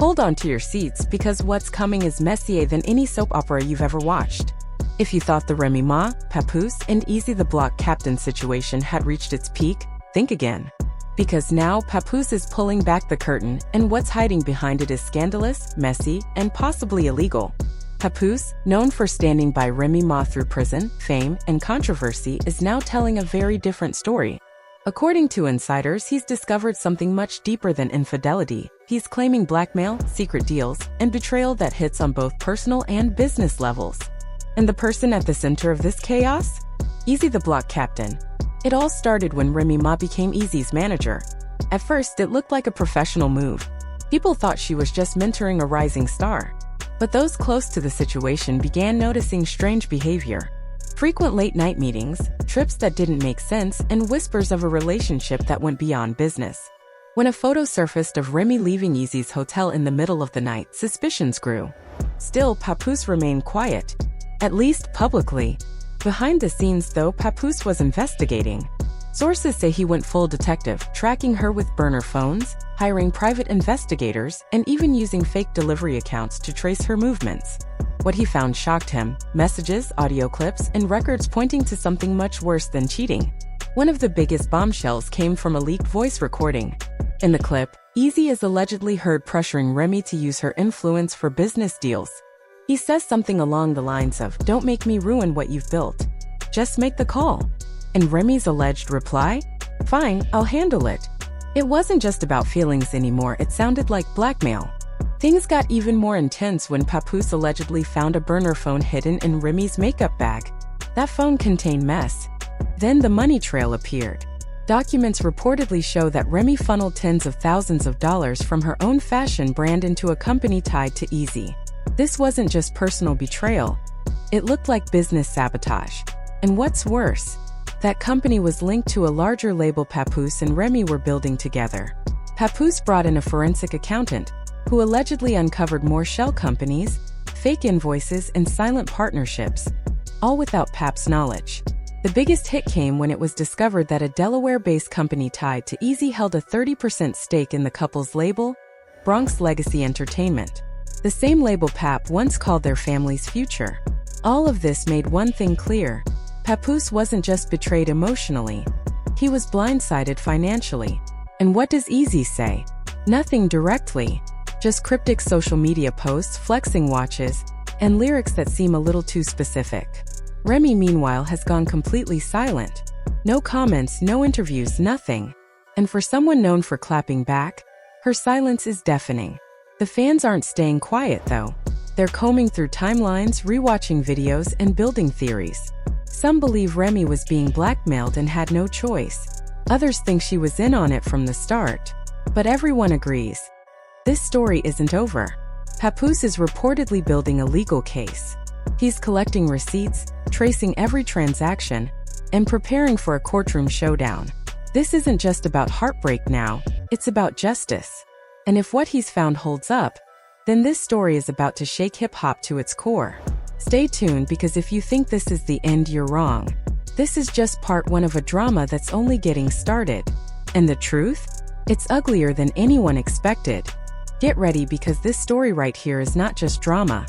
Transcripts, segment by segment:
Hold on to your seats because what's coming is messier than any soap opera you've ever watched. If you thought the Remy Ma, Papoose, and Eazy the Block Captain situation had reached its peak, think again. Because now Papoose is pulling back the curtain, and what's hiding behind it is scandalous, messy, and possibly illegal. Papoose, known for standing by Remy Ma through prison, fame, and controversy, is now telling a very different story. According to insiders, he's discovered something much deeper than infidelity. He's claiming blackmail, secret deals, and betrayal that hits on both personal and business levels. And the person at the center of this chaos? Eazy the Block Captain. It all started when Remy Ma became Eazy's manager. At first, it looked like a professional move. People thought she was just mentoring a rising star. But those close to the situation began noticing strange behavior. Frequent late-night meetings, trips that didn't make sense, and whispers of a relationship that went beyond business. When a photo surfaced of Remy leaving Eazy's hotel in the middle of the night, suspicions grew. Still, Papoose remained quiet, at least publicly. Behind the scenes, though, Papoose was investigating. Sources say he went full detective, tracking her with burner phones, hiring private investigators, and even using fake delivery accounts to trace her movements. What he found shocked him: messages, audio clips, and records pointing to something much worse than cheating. One of the biggest bombshells came from a leaked voice recording. In the clip, Eazy is allegedly heard pressuring Remy to use her influence for business deals. He says something along the lines of, "Don't make me ruin what you've built. Just make the call." And Remy's alleged reply? "Fine, I'll handle it." It wasn't just about feelings anymore, it sounded like blackmail. Things got even more intense when Papoose allegedly found a burner phone hidden in Remy's makeup bag. That phone contained mess. Then the money trail appeared. Documents reportedly show that Remy funneled tens of thousands of dollars from her own fashion brand into a company tied to Eazy. This wasn't just personal betrayal. It looked like business sabotage. And what's worse, that company was linked to a larger label Papoose and Remy were building together. Papoose brought in a forensic accountant, who allegedly uncovered more shell companies, fake invoices, and silent partnerships, all without Pap's knowledge. The biggest hit came when it was discovered that a Delaware-based company tied to Eazy held a 30% stake in the couple's label, Bronx Legacy Entertainment, the same label Pap once called their family's future. All of this made one thing clear: Papoose wasn't just betrayed emotionally, he was blindsided financially. And what does Eazy say? Nothing directly. Just cryptic social media posts, flexing watches, and lyrics that seem a little too specific. Remy, meanwhile, has gone completely silent. No comments, no interviews, nothing. And for someone known for clapping back, her silence is deafening. The fans aren't staying quiet, though. They're combing through timelines, rewatching videos, and building theories. Some believe Remy was being blackmailed and had no choice. Others think she was in on it from the start. But everyone agrees. This story isn't over. Papoose is reportedly building a legal case. He's collecting receipts, tracing every transaction, and preparing for a courtroom showdown. This isn't just about heartbreak now, it's about justice. And if what he's found holds up, then this story is about to shake hip-hop to its core. Stay tuned, because if you think this is the end, you're wrong. This is just part one of a drama that's only getting started. And the truth? It's uglier than anyone expected. Get ready, because this story right here is not just drama.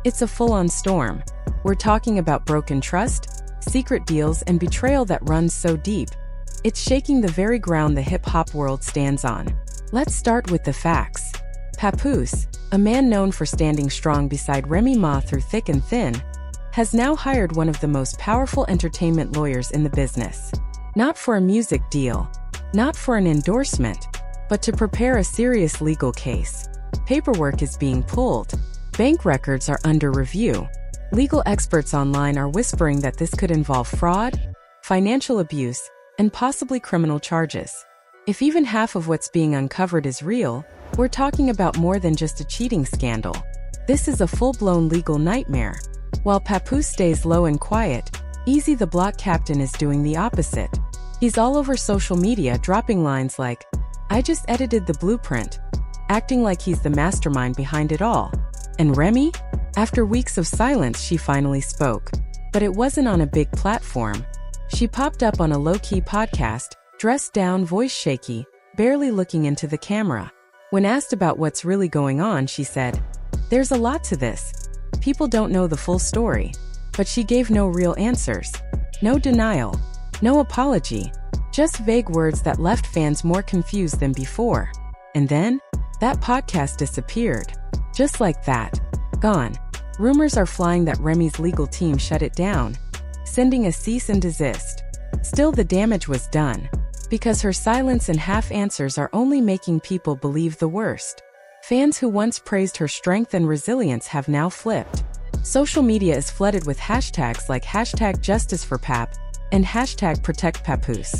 It's a full-on storm. We're talking about broken trust, secret deals, and betrayal that runs so deep, it's shaking the very ground the hip-hop world stands on. Let's start with the facts. Papoose, a man known for standing strong beside Remy Ma through thick and thin, has now hired one of the most powerful entertainment lawyers in the business. Not for a music deal, not for an endorsement, but to prepare a serious legal case. Paperwork is being pulled. Bank records are under review. Legal experts online are whispering that this could involve fraud, financial abuse, and possibly criminal charges. If even half of what's being uncovered is real, we're talking about more than just a cheating scandal. This is a full-blown legal nightmare. While Papoose stays low and quiet, Eazy the Block Captain is doing the opposite. He's all over social media, dropping lines like, "I just edited the blueprint," acting like he's the mastermind behind it all. And Remy? After weeks of silence, she finally spoke. But it wasn't on a big platform. She popped up on a low-key podcast, dressed down, voice shaky, barely looking into the camera. When asked about what's really going on, she said, "There's a lot to this. People don't know the full story." But she gave no real answers. No denial. No apology. Just vague words that left fans more confused than before. And then, that podcast disappeared. Just like that. Gone. Rumors are flying that Remy's legal team shut it down, sending a cease and desist. Still, the damage was done, because her silence and half-answers are only making people believe the worst. Fans who once praised her strength and resilience have now flipped. Social media is flooded with hashtags like #JusticeForPap and #ProtectPapoose.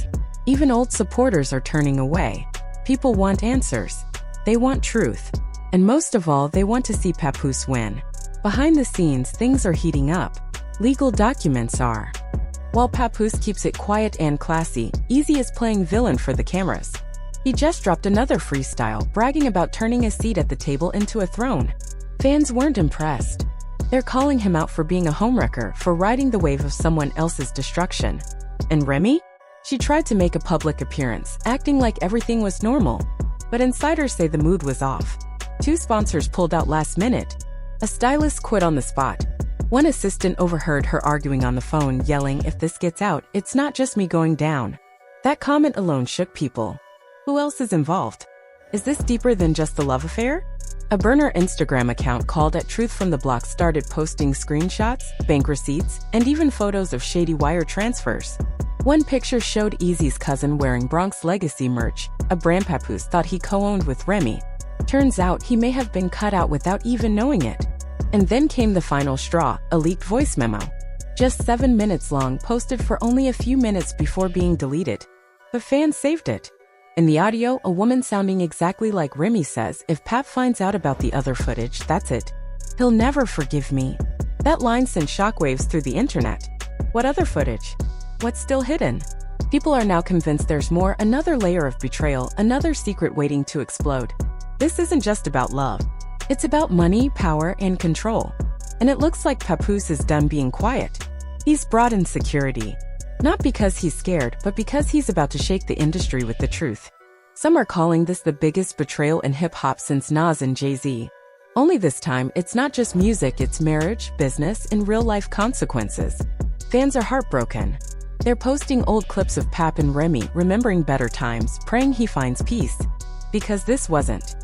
Even old supporters are turning away. People want answers. They want truth. And most of all, they want to see Papoose win. Behind the scenes, things are heating up. Legal documents are. While Papoose keeps it quiet and classy, Eazy is playing villain for the cameras. He just dropped another freestyle, bragging about turning a seat at the table into a throne. Fans weren't impressed. They're calling him out for being a homewrecker, for riding the wave of someone else's destruction. And Remy? She tried to make a public appearance, acting like everything was normal. But insiders say the mood was off. 2 sponsors pulled out last minute. A stylist quit on the spot. One assistant overheard her arguing on the phone, yelling, "If this gets out, it's not just me going down." That comment alone shook people. Who else is involved? Is this deeper than just the love affair? A burner Instagram account called at Truth from the Block started posting screenshots, bank receipts, and even photos of shady wire transfers. One picture showed Eazy's cousin wearing Bronx Legacy merch, a brand Papoose thought he co-owned with Remy. Turns out he may have been cut out without even knowing it. And then came the final straw, a leaked voice memo. Just 7 minutes long, posted for only a few minutes before being deleted. But fans saved it. In the audio, a woman sounding exactly like Remy says, "If Pap finds out about the other footage, that's it. He'll never forgive me." That line sent shockwaves through the internet. What other footage? What's still hidden? People are now convinced there's more, another layer of betrayal, another secret waiting to explode. This isn't just about love. It's about money, power, and control. And it looks like Papoose is done being quiet. He's brought in security. Not because he's scared, but because he's about to shake the industry with the truth. Some are calling this the biggest betrayal in hip-hop since Nas and Jay-Z. Only this time, it's not just music, it's marriage, business, and real-life consequences. Fans are heartbroken. They're posting old clips of Pap and Remy, remembering better times, praying he finds peace. Because this wasn't